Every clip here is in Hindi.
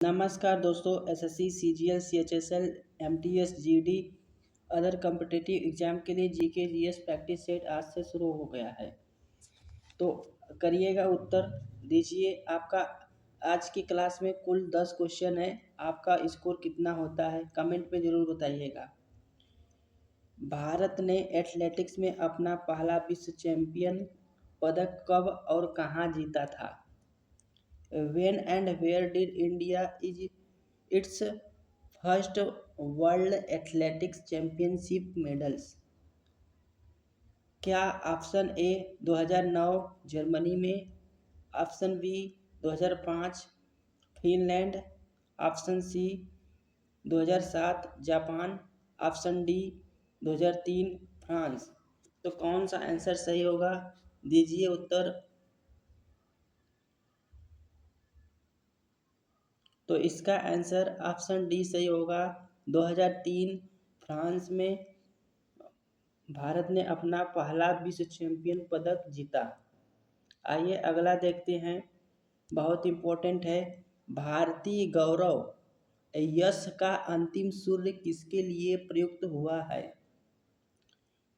नमस्कार दोस्तों। SSC, CGL, CHSL, MTS, GD, other competitive exam के लिए जीके जीएस प्रैक्टिस सेट आज से शुरू हो गया है। तो करिएगा, उत्तर दीजिए। आपका आज की क्लास में कुल 10 क्वेश्चन है। आपका स्कोर कितना होता है कमेंट में ज़रूर बताइएगा। भारत ने एथलेटिक्स में अपना पहला विश्व चैंपियन पदक कब और कहाँ जीता था? When and where did India is its first World Athletics Championship medals? क्या ऑप्शन ए 2009 जर्मनी में, option B 2005 Finland, option C 2007 Japan, option D 2003 France. तो कौन सा आंसर सही होगा, दीजिए उत्तर। तो इसका आंसर ऑप्शन डी सही होगा। 2003 फ्रांस में भारत ने अपना पहला विश्व चैंपियन पदक जीता। आइए अगला देखते हैं, बहुत इम्पोर्टेंट है। भारतीय गौरव यश का अंतिम सूर्य किसके लिए प्रयुक्त हुआ है?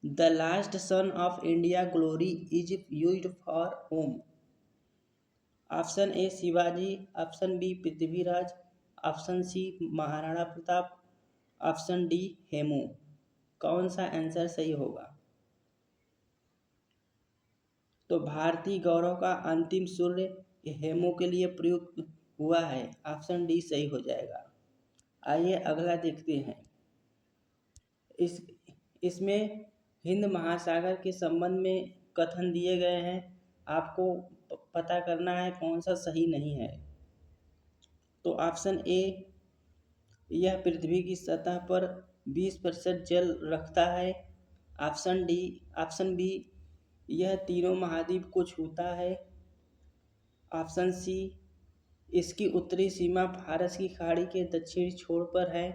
The last son of India glory is used for whom. Option A Shivaji, option B Prithviraj, option C Maharana Pratap, option D Hemu. कौन सा आंसर सही होगा? तो भारतीय गौरव का अंतिम सूर्य हेमू के लिए प्रयुक्त हुआ है। ऑप्शन डी सही हो जाएगा। आइए अगला देखते हैं। इसमें हिंद महासागर के संबंध में कथन दिए गए हैं। आपको पता करना है कौन सा सही नहीं है। तो ऑप्शन ए, यह पृथ्वी की सतह पर 20% जल रखता है। ऑप्शन बी, यह तीनों महाद्वीप को छूता है। ऑप्शन सी, इसकी उत्तरी सीमा फारस की खाड़ी के दक्षिणी छोर पर है।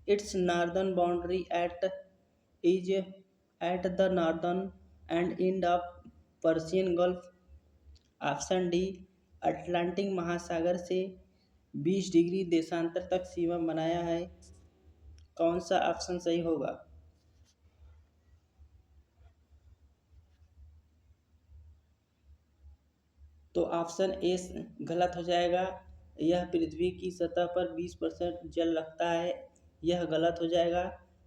It's northern boundary is at the northern and end of Persian gulf. Option D, Atlantic महासागर से 20 डिग्री देशांतर तक सीमा बनाया है। कौन सा ऑप्शन सही होगा? तो ऑप्शन ए गलत हो जाएगा। यह पृथ्वी की सतह पर 20% जल रखता है, यह गलत हो जाएगा।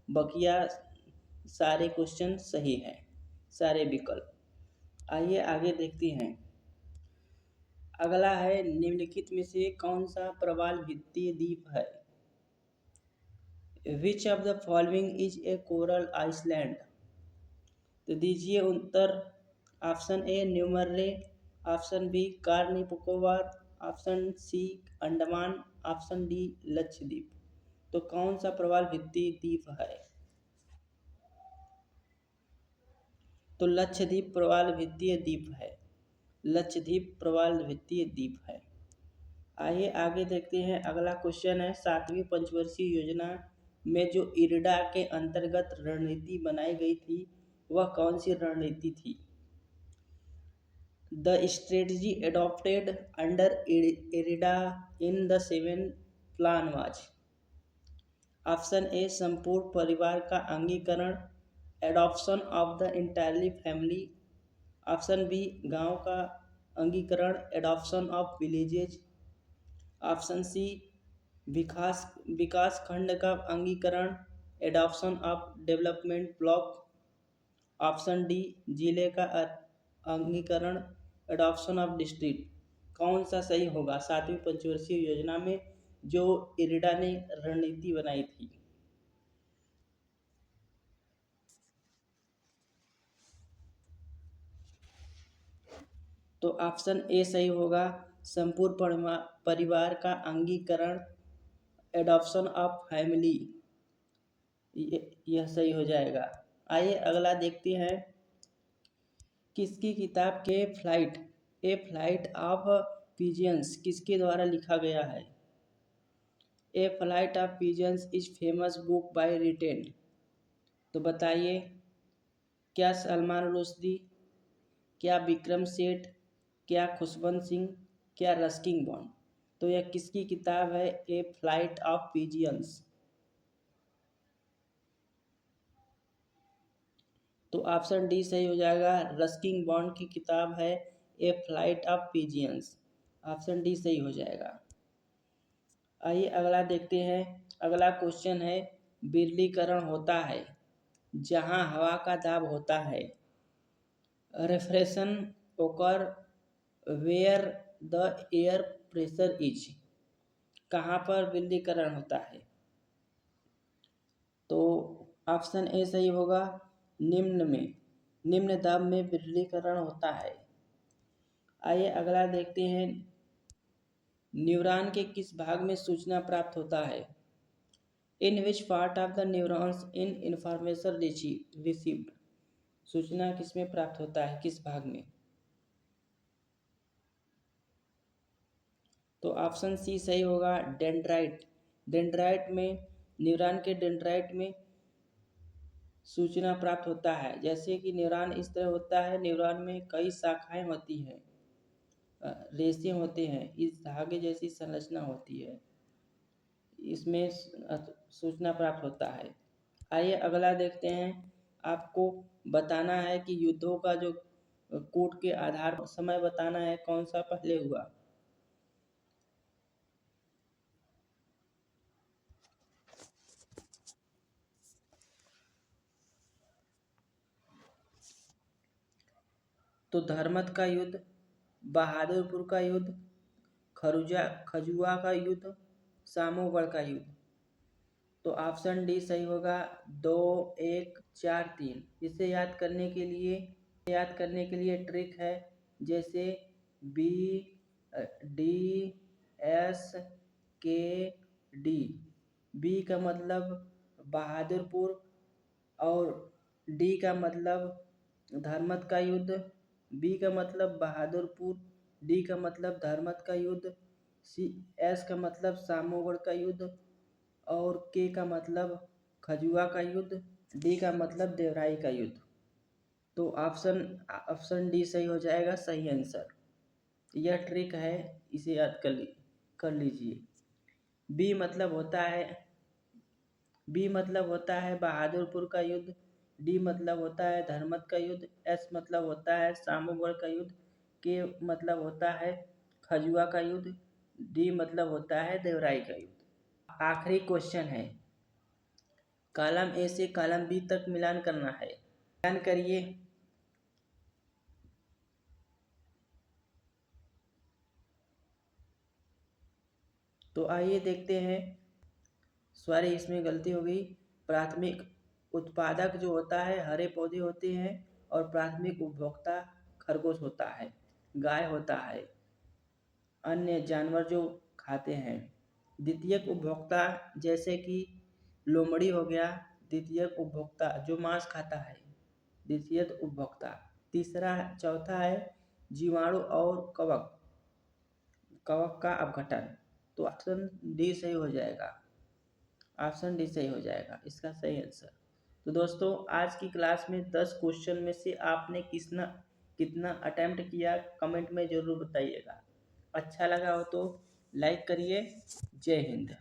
बकिया सारे क्वेश्चन सही हैं, सारे विकल्प। आइए आगे देखते हैं। अगला है, निम्नलिखित में से कौन सा प्रवाल भित्तीय द्वीप है? Which of the following is a coral island? तो दीजिए उत्तर। ऑप्शन ए न्यूमर्रे, option B Car Nicobar, option C Andaman, option D Lakshadweep. तो कौन सा प्रवाल भित्तीय द्वीप है? तो लक्षद्वीप प्रवाल भित्तीय द्वीप है। लक्षद्वीप प्रवाल भित्तीय द्वीप है। आइए आगे देखते हैं। अगला क्वेश्चन है, 7वीं पंचवर्षीय योजना में जो इरडा के अंतर्गत रणनीति बनाई गई थी वह कौन सी रणनीति थी? द स्ट्रेटजी एडॉप्टेड अंडर इरिडा in the 7 plan was. Option A संपूर्ण परिवार का अंगीकरण, adoption of the entirely family. Option B गांव का अंगीकरण, adoption of villages. Option C विकास खंड का अंगीकरण, adoption of development block. Option D जिले का अंगीकरण, एडॉप्शन ऑफ डिस्ट्रिक्ट। कौन सा सही होगा 7वीं पंचवर्षीय योजना में जो इरिडा ने रणनीति बनाई थी? तो ऑप्शन ए सही होगा, संपूर्ण परिवार का अंगीकरण, एडॉप्शन ऑफ फैमिली। यह सही हो जाएगा। आइए अगला देखते हैं। किसकी किताब के ए फ्लाइट ऑफ पिजियंस किसके द्वारा लिखा गया है? A flight of pigeons is famous book by written. तो बताइए, क्या सलमान रुश्दी, क्या विक्रम सेठ, क्या खुशवंत सिंह, क्या रस्किन बॉन्ड? तो यह किसकी किताब है? A flight of पिजियंस। तो ऑप्शन डी सही हो जाएगा। रस्किन बॉन्ड की किताब है a flight of पिजियंस। Option D सही हो जाएगा। आइए अगला देखते हैं। अगला क्वेश्चन है, विरलीकरण होता है जहां हवा का दाब होता है। Rarefaction occur where the air pressure is. कहाँ पर विरलीकरण होता है? तो ऑप्शन ए सही होगा, निम्न में, निम्न दाब में विरलीकरण होता है। आइए अगला देखते हैं, न्यूरॉन के किस भाग में सूचना प्राप्त होता है? In which part of the neurons in information received. सूचना किस में प्राप्त होता है, किस भाग में? तो ऑप्शन सी सही होगा, डेंड्राइट। डेंड्राइट में, न्यूरॉन के डेंड्राइट में सूचना प्राप्त होता है। जैसे कि न्यूरॉन इस तरह होता है, न्यूरॉन में कई शाखाएं होती हैं, रेशे होते हैं, इस धागे जैसी संरचना होती है, इसमें सूचना प्राप्त होता है। आइए अगला देखते हैं। आपको बताना है कि युद्धों का जो कोड के आधार पर समय बताना है, कौन सा पहले हुआ। तो धर्मत का युद्ध, बहादुरपुर का युद्ध, खजुआ का युद्ध, सामोगढ़ का युद्ध। तो ऑप्शन डी सही होगा, 2 1 4 3। इसे याद करने के लिए ट्रिक है, जैसे बी डी एस के डी। बी का मतलब बहादुरपुर और डी का मतलब धर्मत का युद्ध। बी का मतलब बहादुरपुर, डी का मतलब धर्मत का युद्ध, सी एस का मतलब सामोगढ़ का युद्ध और के का मतलब खजुआ का युद्ध, डी का मतलब देवराई का युद्ध। तो ऑप्शन डी सही हो जाएगा, सही आंसर। यह ट्रिक है, इसे याद कर लीजिए। बी मतलब होता है बहादुरपुर का युद्ध, डी मतलब होता है धर्मत का युद्ध, एस मतलब होता है सामोगढ़ का युद्ध, के मतलब होता है खजुआ का युद्ध, डी मतलब होता है देवराई का युद्ध। आखिरी क्वेश्चन है, कॉलम ए से कॉलम बी तक मिलान करना है। मिलान करिए। तो आइए देखते हैं। सॉरी, इसमें गलती हो गई। प्राथमिक उत्पादक जो होता है हरे पौधे होते हैं और प्राथमिक उपभोक्ता खरगोश होता है, गाय होता है, अन्य जानवर जो खाते हैं। द्वितीयक उपभोक्ता जैसे कि लोमड़ी हो गया, द्वितीयक उपभोक्ता जो मांस खाता है, द्वितीयक उपभोक्ता। चौथा है जीवाणु और कवक का अपघटन। तो ऑप्शन डी सही हो जाएगा। ऑप्शन डी सही हो जाएगा इसका सही आंसर। तो दोस्तों, आज की क्लास में 10 क्वेश्चन में से आपने कितना अटेम्प्ट किया, कमेंट में ज़रूर बताइएगा। अच्छा लगा हो तो लाइक करिए। जय हिंद।